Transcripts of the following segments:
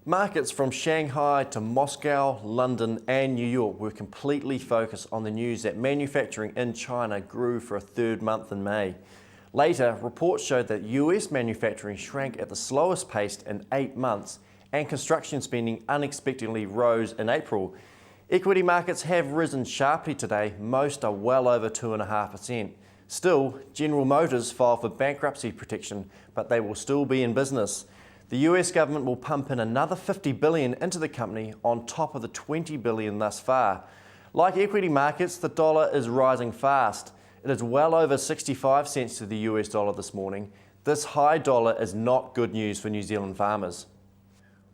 Markets from Shanghai to Moscow, London and New York were completely focused on the news that manufacturing in China grew for a third month in May. Later, reports showed that US manufacturing shrank at the slowest pace in 8 months and construction spending unexpectedly rose in April. Equity markets have risen sharply today, most are well over 2.5%. Still, General Motors filed for bankruptcy protection, but they will still be in business. The US government will pump in another $50 billion into the company on top of the $20 billion thus far. Like equity markets, the dollar is rising fast. It is well over 65 cents to the US dollar this morning. This high dollar is not good news for New Zealand farmers.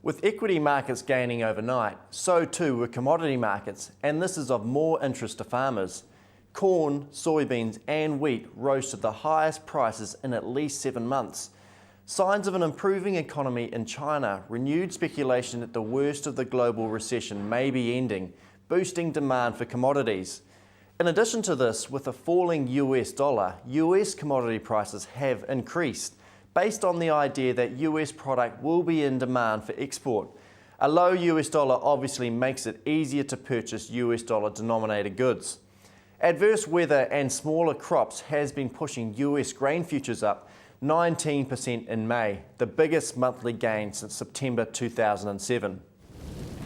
With equity markets gaining overnight, so too were commodity markets, and this is of more interest to farmers. Corn, soybeans and wheat rose to the highest prices in at least 7 months. Signs of an improving economy in China renewed speculation that the worst of the global recession may be ending, boosting demand for commodities. In addition to this, with a falling US dollar, US commodity prices have increased, based on the idea that US product will be in demand for export. A low US dollar obviously makes it easier to purchase US dollar denominated goods. Adverse weather and smaller crops has been pushing US grain futures up 19% in May, the biggest monthly gain since September 2007.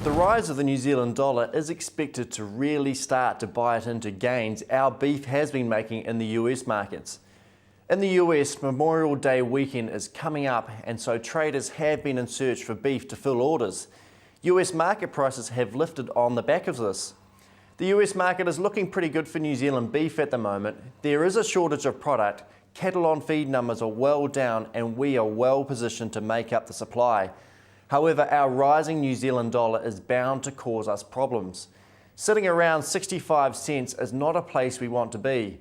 The rise of the New Zealand dollar is expected to really start to bite into gains our beef has been making in the US markets. In the US, Memorial Day weekend is coming up, and so traders have been in search for beef to fill orders. US market prices have lifted on the back of this. The US market is looking pretty good for New Zealand beef at the moment. There is a shortage of product. Cattle on feed numbers are well down and we are well positioned to make up the supply. However, our rising New Zealand dollar is bound to cause us problems. Sitting around 65 cents is not a place we want to be.